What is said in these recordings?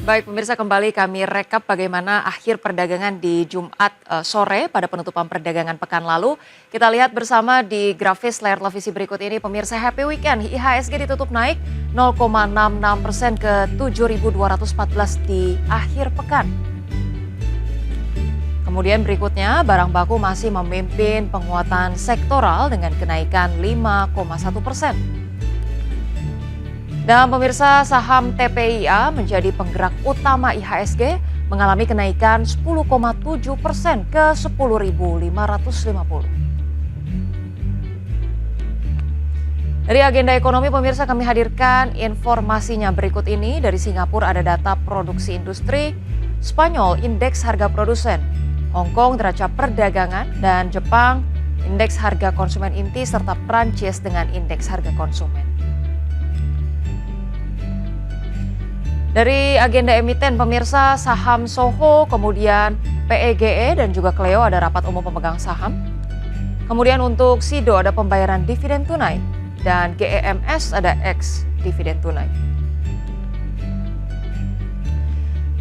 Baik pemirsa, kembali kami rekap bagaimana akhir perdagangan di Jumat sore pada penutupan perdagangan pekan lalu. Kita lihat bersama di grafis layar televisi berikut ini pemirsa, happy weekend. IHSG ditutup naik 0,66% ke 7.214 di akhir pekan. Kemudian berikutnya barang baku masih memimpin penguatan sektoral dengan kenaikan 5,1%. Dan pemirsa, saham TPIA menjadi penggerak utama IHSG mengalami kenaikan 10,7% ke 10.550. Dari agenda ekonomi pemirsa, kami hadirkan informasinya berikut ini. Dari Singapura ada data produksi industri, Spanyol indeks harga produsen, Hong Kong neraca perdagangan, dan Jepang indeks harga konsumen inti, serta Prancis dengan indeks harga konsumen. Dari agenda emiten pemirsa, saham Soho, kemudian PEGE dan juga Cleo ada rapat umum pemegang saham. Kemudian untuk Sido ada pembayaran dividen tunai dan GEMS ada ex dividen tunai.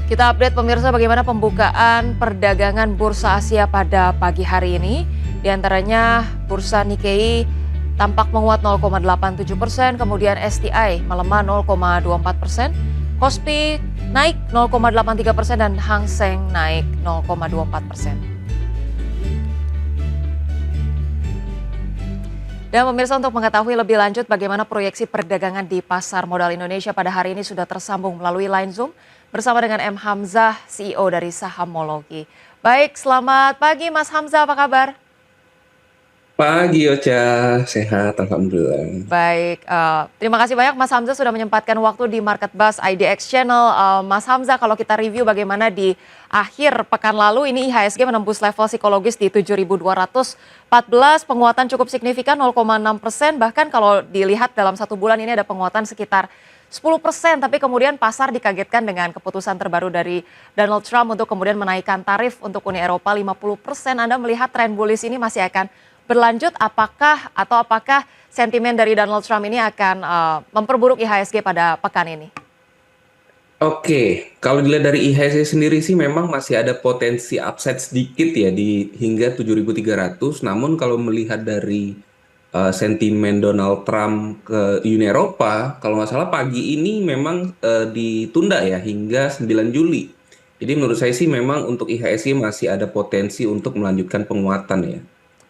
Kita update pemirsa bagaimana pembukaan perdagangan Bursa Asia pada pagi hari ini. Di antaranya Bursa Nikkei tampak menguat 0,87%, kemudian STI melemah 0,24%. Kospi naik 0,83% dan Hang Seng naik 0,24%. Dan pemirsa, untuk mengetahui lebih lanjut bagaimana proyeksi perdagangan di pasar modal Indonesia pada hari ini sudah tersambung melalui line Zoom bersama dengan M. Hamzah, CEO dari Sahamologi. Baik, selamat pagi Mas Hamzah, apa kabar? Pagi Ocha, sehat Alhamdulillah. Baik, terima kasih banyak Mas Hamzah sudah menyempatkan waktu di Market Buzz IDX Channel. Mas Hamzah, kalau kita review bagaimana di akhir pekan lalu, ini IHSG menembus level psikologis di 7.214, penguatan cukup signifikan 0,6%, bahkan kalau dilihat dalam satu bulan ini ada penguatan sekitar 10%, tapi kemudian pasar dikagetkan dengan keputusan terbaru dari Donald Trump untuk kemudian menaikkan tarif untuk Uni Eropa 50%. Anda melihat tren bullish ini masih akan berlanjut, apakah sentimen dari Donald Trump ini akan memperburuk IHSG pada pekan ini? Oke, kalau dilihat dari IHSG sendiri sih memang masih ada potensi upside sedikit ya di hingga 7.300. Namun kalau melihat dari sentimen Donald Trump ke Uni Eropa, kalau nggak salah pagi ini memang ditunda ya hingga 9 Juli. Jadi menurut saya sih memang untuk IHSG masih ada potensi untuk melanjutkan penguatan ya.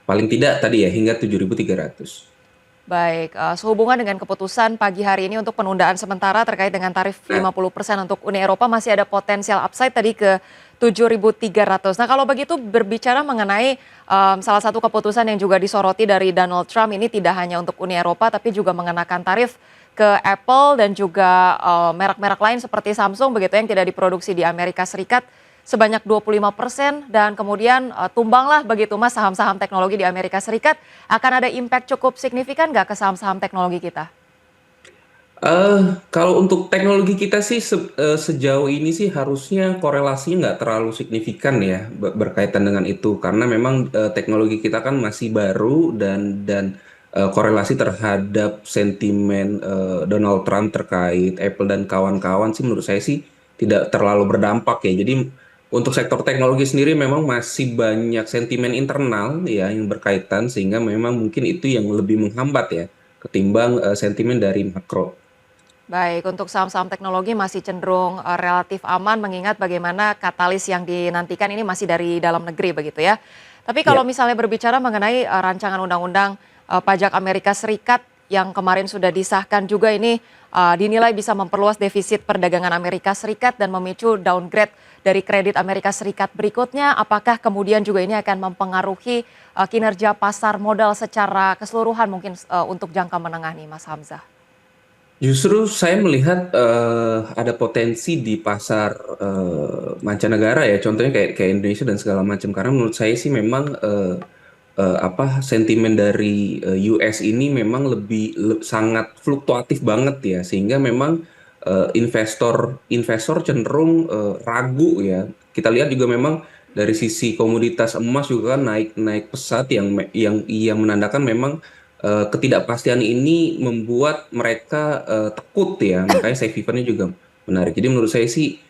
Paling tidak tadi ya hingga 7.300. Baik, sehubungan dengan keputusan pagi hari ini untuk penundaan sementara terkait dengan tarif Nah, 50% untuk Uni Eropa, masih ada potensial upside tadi ke 7.300. Nah, kalau begitu berbicara mengenai salah satu keputusan yang juga disoroti dari Donald Trump ini tidak hanya untuk Uni Eropa tapi juga mengenakan tarif ke Apple dan juga merek-merek lain seperti Samsung begitu yang tidak diproduksi di Amerika Serikat sebanyak 25%, dan kemudian tumbanglah begitu Mas saham-saham teknologi di Amerika Serikat. Akan ada impact cukup signifikan nggak ke saham-saham teknologi kita? kalau untuk teknologi kita sih sejauh ini sih harusnya korelasinya nggak terlalu signifikan ya berkaitan dengan itu karena memang teknologi kita kan masih baru dan korelasi terhadap sentimen Donald Trump terkait Apple dan kawan-kawan sih menurut saya sih tidak terlalu berdampak ya. Jadi untuk sektor teknologi sendiri memang masih banyak sentimen internal ya yang berkaitan sehingga memang mungkin itu yang lebih menghambat ya ketimbang sentimen dari makro. Baik, untuk saham-saham teknologi masih cenderung relatif aman mengingat bagaimana katalis yang dinantikan ini masih dari dalam negeri begitu ya. Tapi kalau Ya. misalnya berbicara mengenai rancangan undang-undang pajak Amerika Serikat yang kemarin sudah disahkan juga ini dinilai bisa memperluas defisit perdagangan Amerika Serikat dan memicu downgrade dari kredit Amerika Serikat berikutnya. Apakah kemudian juga ini akan mempengaruhi kinerja pasar modal secara keseluruhan mungkin untuk jangka menengah nih Mas Hamzah? Justru saya melihat ada potensi di pasar mancanegara ya, contohnya kayak kayak Indonesia dan segala macam. Karena menurut saya sih memang apa sentimen dari US ini memang sangat fluktuatif banget ya, sehingga memang investor investor cenderung ragu ya. Kita lihat juga memang dari sisi komoditas emas juga kan naik naik pesat yang menandakan memang ketidakpastian ini membuat mereka takut ya, makanya safe havennya juga menarik. Jadi menurut saya sih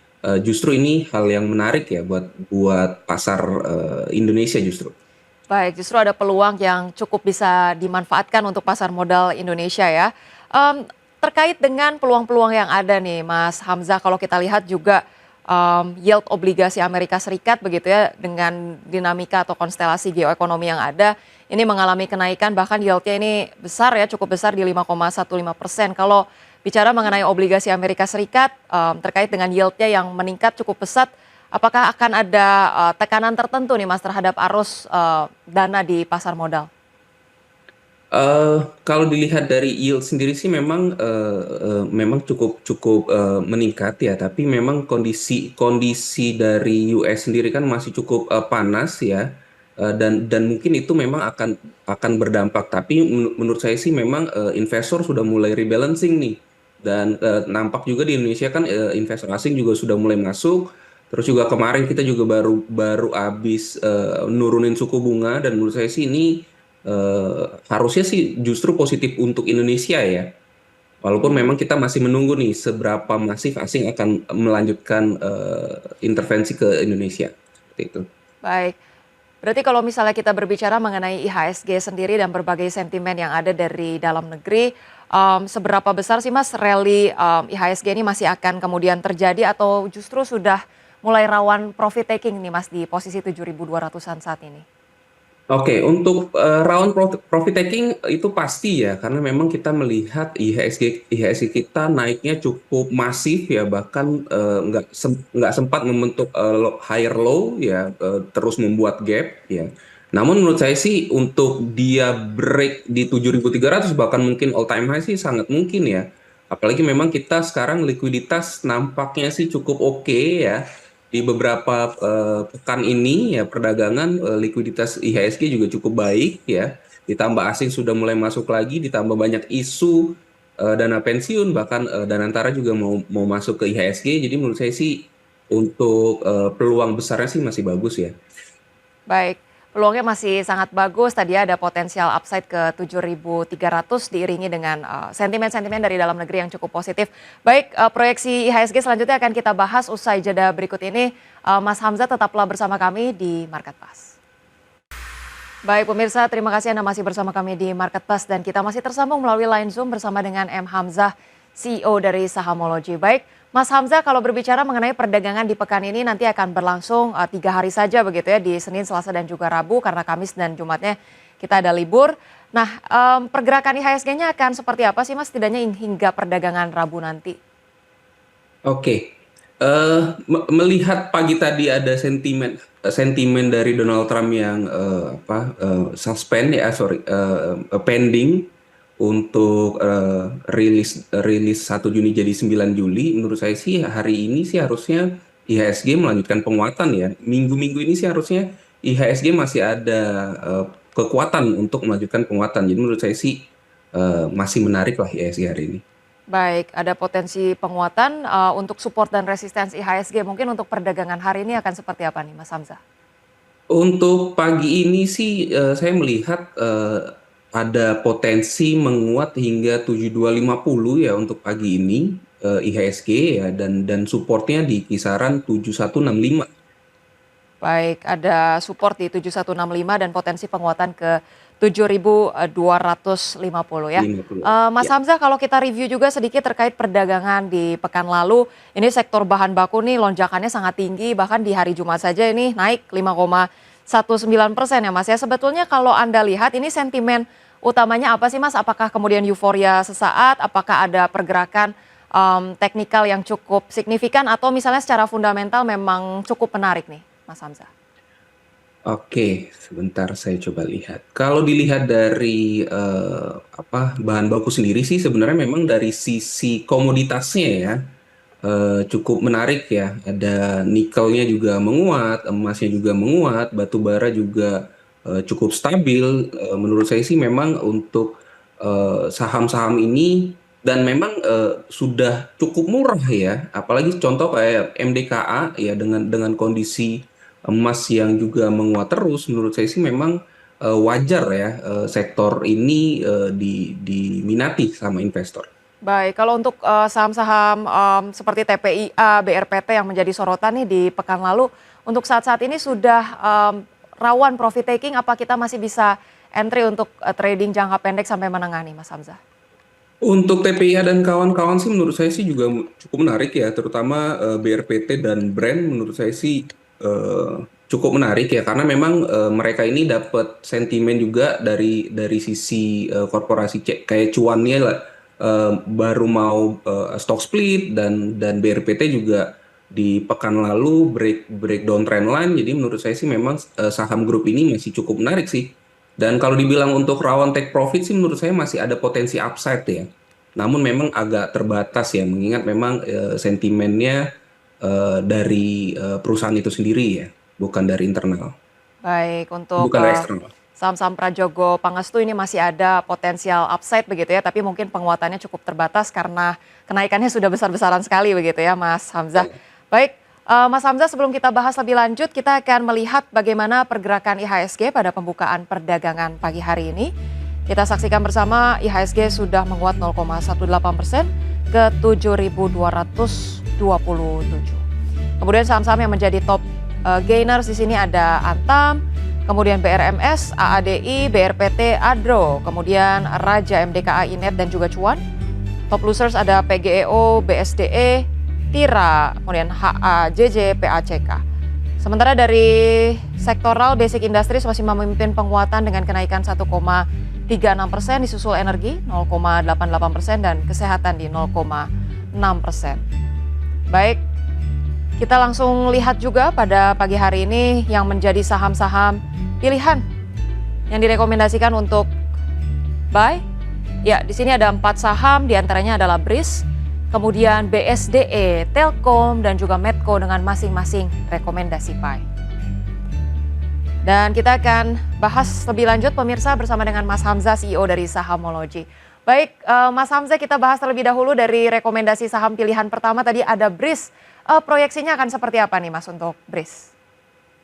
justru ini hal yang menarik ya buat buat pasar Indonesia justru. Baik, justru ada peluang yang cukup bisa dimanfaatkan untuk pasar modal Indonesia ya. Terkait dengan peluang-peluang yang ada nih Mas Hamzah, kalau kita lihat juga yield obligasi Amerika Serikat begitu ya, dengan dinamika atau konstelasi geoekonomi yang ada, ini mengalami kenaikan, bahkan yieldnya ini besar ya, cukup besar di 5,15%. Kalau bicara mengenai obligasi Amerika Serikat, terkait dengan yieldnya yang meningkat cukup pesat, apakah akan ada tekanan tertentu nih Mas terhadap arus dana di pasar modal? Kalau dilihat dari yield sendiri sih memang cukup cukup meningkat ya, tapi memang kondisi kondisi dari US sendiri kan masih cukup panas ya, dan mungkin itu memang akan berdampak. Tapi menurut saya sih memang investor sudah mulai rebalancing nih, dan nampak juga di Indonesia kan investor asing juga sudah mulai masuk. Terus juga kemarin kita juga baru baru habis nurunin suku bunga, dan menurut saya sih ini harusnya sih justru positif untuk Indonesia ya. Walaupun Mhm. memang kita masih menunggu nih seberapa masif asing akan melanjutkan intervensi ke Indonesia. Seperti itu. Baik. Berarti kalau misalnya kita berbicara mengenai IHSG sendiri dan berbagai sentimen yang ada dari dalam negeri, seberapa besar sih Mas rally IHSG ini masih akan kemudian terjadi atau justru sudah mulai rawan profit taking nih Mas di posisi 7.200-an saat ini? Oke, untuk round profit taking itu pasti ya, karena memang kita melihat IHSG kita naiknya cukup masif ya, bahkan nggak sempat membentuk higher low ya, terus membuat gap ya. Namun menurut saya sih untuk dia break di 7.300 bahkan mungkin all time high sih sangat mungkin ya. Apalagi memang kita sekarang likuiditas nampaknya sih cukup oke ya. Di beberapa pekan ini ya perdagangan likuiditas IHSG juga cukup baik ya. Ditambah asing sudah mulai masuk lagi, ditambah banyak isu dana pensiun, bahkan Danantara juga mau masuk ke IHSG. Jadi menurut saya sih untuk peluang besarnya sih masih bagus ya. Baik, peluangnya masih sangat bagus. Tadi ada potensial upside ke 7.300 diiringi dengan sentimen-sentimen dari dalam negeri yang cukup positif. Baik, proyeksi IHSG selanjutnya akan kita bahas usai jeda berikut ini. Mas Hamzah tetaplah bersama kami di Market Pass. Baik pemirsa, terima kasih Anda masih bersama kami di Market Pass dan kita masih tersambung melalui line Zoom bersama dengan M. Hamzah, CEO dari Sahamology. Baik, Mas Hamzah kalau berbicara mengenai perdagangan di pekan ini nanti akan berlangsung 3 hari saja begitu ya, di Senin, Selasa dan juga Rabu karena Kamis dan Jumatnya kita ada libur. Nah, pergerakan IHSG-nya akan seperti apa sih Mas setidaknya hingga perdagangan Rabu nanti? Oke, melihat pagi tadi ada sentimen sentimen dari Donald Trump yang suspend ya, sorry, pending untuk rilis rilis 1 Juni jadi 9 Juli. Menurut saya sih hari ini sih harusnya IHSG melanjutkan penguatan ya. Minggu-minggu ini sih harusnya IHSG masih ada kekuatan untuk melanjutkan penguatan. Jadi menurut saya sih masih menarik lah IHSG hari ini. Baik, ada potensi penguatan untuk support dan resistensi IHSG. Mungkin untuk perdagangan hari ini akan seperti apa nih Mas Hamzah? Untuk pagi ini sih saya melihat ada potensi menguat hingga 7250 ya untuk pagi ini IHSG ya, dan supportnya di kisaran 7165. Baik, ada support di 7165 dan potensi penguatan ke 7.250 ya. 50. Mas Ya. Hamzah kalau kita review juga sedikit terkait perdagangan di pekan lalu, ini sektor bahan baku nih lonjakannya sangat tinggi, bahkan di hari Jumat saja ini naik 5,19% ya Mas ya. Sebetulnya kalau Anda lihat ini sentimen utamanya apa sih Mas? Apakah kemudian euforia sesaat, apakah ada pergerakan teknikal yang cukup signifikan atau misalnya secara fundamental memang cukup menarik nih Mas Hamzah? Oke, sebentar saya coba lihat. Kalau dilihat dari bahan baku sendiri sih sebenarnya memang dari sisi komoditasnya ya cukup menarik ya. Ada nikelnya juga menguat, emasnya juga menguat, batu bara juga cukup stabil. Menurut saya sih memang untuk saham-saham ini, dan memang sudah cukup murah ya. Apalagi contoh kayak MDKA ya, dengan kondisi emas yang juga menguat terus, menurut saya sih memang wajar ya sektor ini diminati sama investor. Baik, kalau untuk saham-saham seperti TPIA, BRPT yang menjadi sorotan nih di pekan lalu, untuk saat-saat ini sudah rawan profit taking, apa kita masih bisa entry untuk trading jangka pendek sampai menengah nih, Mas Hamzah? Untuk TPIA dan kawan-kawan sih menurut saya sih juga cukup menarik ya, terutama BRPT dan Brand menurut saya sih eh, cukup menarik ya, karena memang mereka ini dapat sentimen juga dari sisi korporasi kayak cuannya lah, baru mau stock split dan BRPT juga di pekan lalu breakdown trendline, jadi menurut saya sih memang saham grup ini masih cukup menarik sih. Dan kalau dibilang untuk rawan take profit sih menurut saya masih ada potensi upside ya. Namun memang agak terbatas ya, mengingat memang sentimennya dari perusahaan itu sendiri ya, bukan dari internal, Baik, untuk bukan dari eksternal. saham-saham Prajogo Pangestu ini masih ada potensial upside begitu ya, tapi mungkin penguatannya cukup terbatas karena kenaikannya sudah besar-besaran sekali begitu ya, Mas Hamzah. Baik, Mas Hamzah, sebelum kita bahas lebih lanjut, kita akan melihat bagaimana pergerakan IHSG pada pembukaan perdagangan pagi hari ini. Kita saksikan bersama IHSG sudah menguat 0,18% ke 7.227. Kemudian saham-saham yang menjadi top gainers di sini ada Antam, kemudian BRMS, AADI, BRPT, Adro, kemudian Raja, MDKA, Inet, dan juga Cuan. Top losers ada PGEO, BSDE, Tira, kemudian HA, JJ, PACK. Sementara dari sektoral Basic Industries masih memimpin penguatan dengan kenaikan 1,36%, disusul energi 0,88% dan kesehatan di 0,6%. Baik, kita langsung lihat juga pada pagi hari ini yang menjadi saham-saham pilihan yang direkomendasikan untuk buy. Ya, di sini ada 4 saham, diantaranya adalah BRIS, kemudian BSDE, Telkom, dan juga Medco dengan masing-masing rekomendasi buy. Dan kita akan bahas lebih lanjut pemirsa bersama dengan Mas Hamzah, CEO dari Sahamology. Baik, Mas Hamzah, kita bahas terlebih dahulu dari rekomendasi saham pilihan pertama tadi ada BRIS. Proyeksinya akan seperti apa nih Mas untuk BRIS?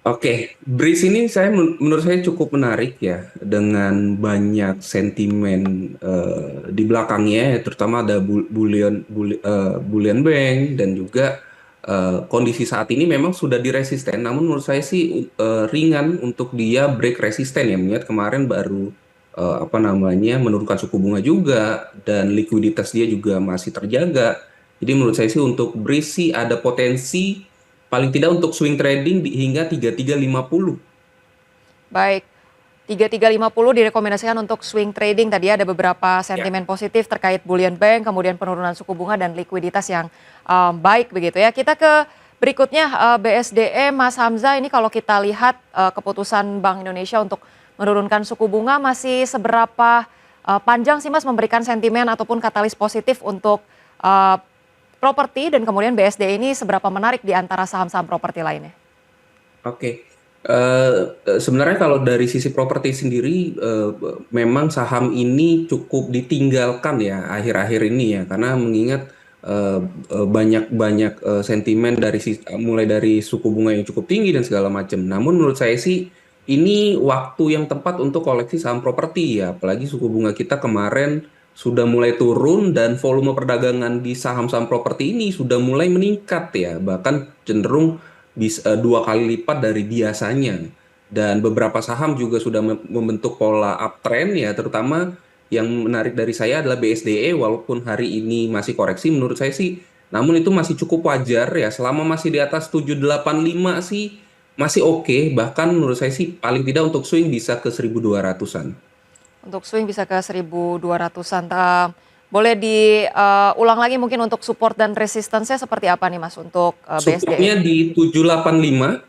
Oke, BRIS ini menurut saya cukup menarik ya, dengan banyak sentimen di belakangnya, ya, terutama ada bullion bank dan juga kondisi saat ini memang sudah diresisten. Namun menurut saya sih ringan untuk dia break resisten ya, mengingat kemarin baru apa namanya menurunkan suku bunga juga dan likuiditas dia juga masih terjaga. Jadi menurut saya sih untuk BRIS sih ada potensi paling tidak untuk swing trading hingga 3350. Baik, 3350 direkomendasikan untuk swing trading. Tadi ada beberapa Ya. sentimen positif terkait bullion bank, kemudian penurunan suku bunga dan likuiditas yang baik begitu ya. Kita ke berikutnya BSDE, Mas Hamzah, ini kalau kita lihat keputusan Bank Indonesia untuk menurunkan suku bunga masih seberapa panjang sih Mas memberikan sentimen ataupun katalis positif untuk eh, properti, dan kemudian BSDE ini seberapa menarik di antara saham-saham properti lainnya? Oke. Sebenarnya kalau dari sisi properti sendiri, memang saham ini cukup ditinggalkan ya akhir-akhir ini ya, karena mengingat banyak sentimen mulai dari suku bunga yang cukup tinggi dan segala macam. Namun menurut saya sih ini waktu yang tepat untuk koleksi saham properti ya, apalagi suku bunga kita kemarin sudah mulai turun dan volume perdagangan di saham-saham properti ini sudah mulai meningkat ya, bahkan cenderung bisa 2 kali lipat dari biasanya. Dan beberapa saham juga sudah membentuk pola uptrend ya, terutama yang menarik dari saya adalah BSDE, walaupun hari ini masih koreksi menurut saya sih, namun itu masih cukup wajar ya, selama masih di atas 785 sih masih oke, bahkan menurut saya sih paling tidak untuk swing bisa ke 1200-an. Untuk swing bisa ke 1.200-an. Boleh diulang lagi mungkin untuk support dan resistance-nya seperti apa nih Mas untuk BSDE? Supportnya di 785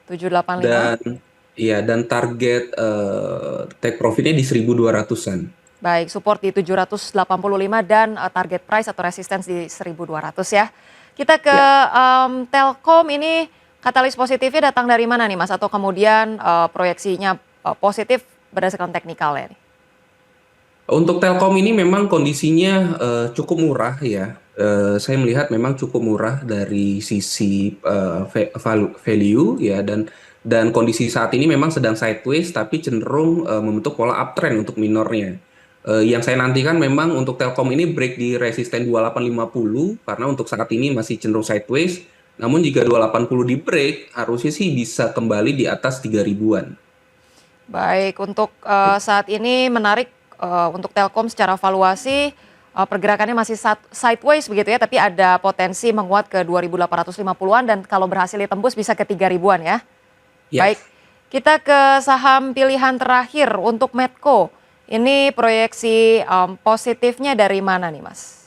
785. dan ya, dan target take profitnya di 1200-an. Baik, support di 785 dan target price atau resistance di 1.200 ya. Kita ke Ya. Telkom, ini katalis positifnya datang dari mana nih Mas? Atau kemudian proyeksinya positif berdasarkan teknikalnya nih? Untuk Telkom ini memang kondisinya cukup murah ya. Saya melihat memang cukup murah dari sisi value ya, dan kondisi saat ini memang sedang sideways tapi cenderung membentuk pola uptrend untuk minornya. Yang saya nantikan memang untuk Telkom ini break di resisten 2850 karena untuk saat ini masih cenderung sideways. Namun jika 2810 di break, harusnya sih bisa kembali di atas 3 ribuan. Baik, untuk saat ini menarik untuk Telkom secara valuasi pergerakannya masih sideways begitu ya, tapi ada potensi menguat ke 2.850-an dan kalau berhasil ditembus bisa ke 3 ribuan ya. Ya. Baik, kita ke saham pilihan terakhir untuk Medco. Ini proyeksi positifnya dari mana nih Mas?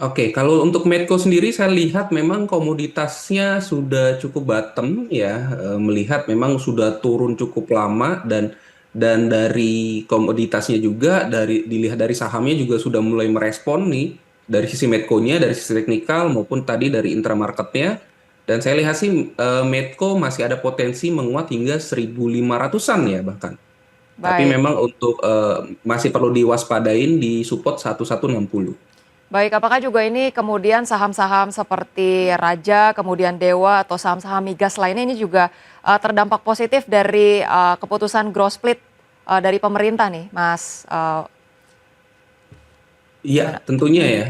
Oke, kalau untuk Medco sendiri saya lihat memang komoditasnya sudah cukup bottom ya, melihat memang sudah turun cukup lama dan dari komoditasnya juga dilihat dari sahamnya juga sudah mulai merespon nih dari sisi Medco-nya, dari sisi teknikal maupun tadi dari intramarketnya. Dan saya lihat sih Medco masih ada potensi menguat hingga 1.500-an ya bahkan. Tapi Baik. memang untuk masih perlu diwaspadain di support 1160. Baik, apakah juga ini kemudian saham-saham seperti Raja, kemudian Dewa atau saham-saham migas lainnya ini juga terdampak positif dari keputusan growth split dari pemerintah nih, Mas? Iya, Gimana? tentunya ya.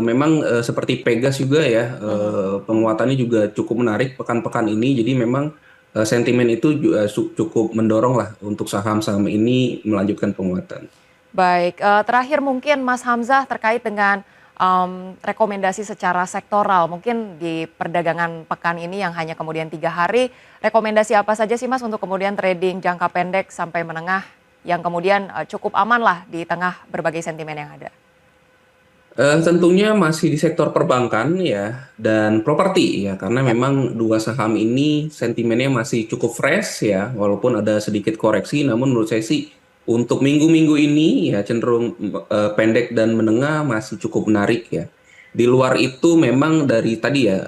Memang seperti Pegas juga ya, Mhm. penguatannya juga cukup menarik pekan-pekan ini. Jadi memang sentimen itu juga cukup mendorong lah untuk saham-saham ini melanjutkan penguatan. Baik, terakhir mungkin Mas Hamzah terkait dengan rekomendasi secara sektoral, mungkin di perdagangan pekan ini yang hanya kemudian 3 hari, rekomendasi apa saja sih Mas untuk kemudian trading jangka pendek sampai menengah yang kemudian cukup aman lah di tengah berbagai sentimen yang ada? Tentunya masih di sektor perbankan ya dan properti ya karena Ya. memang dua saham ini sentimennya masih cukup fresh ya walaupun ada sedikit koreksi namun menurut saya sih untuk minggu-minggu ini ya cenderung pendek dan menengah masih cukup menarik ya. Di luar itu memang dari tadi ya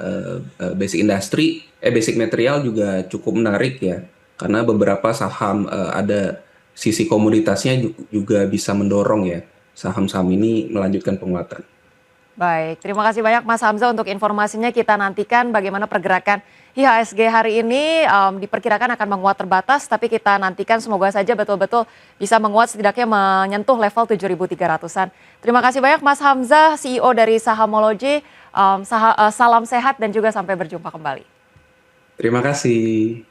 basic industry basic material juga cukup menarik ya karena beberapa saham ada sisi komoditasnya juga bisa mendorong ya saham-saham ini melanjutkan penguatan. Baik, terima kasih banyak Mas Hamzah untuk informasinya. Kita nantikan bagaimana pergerakan IHSG hari ini diperkirakan akan menguat terbatas, tapi kita nantikan semoga saja betul-betul bisa menguat setidaknya menyentuh level 7.300-an. Terima kasih banyak Mas Hamzah, CEO dari Sahamology. Salam sehat dan juga sampai berjumpa kembali. Terima kasih.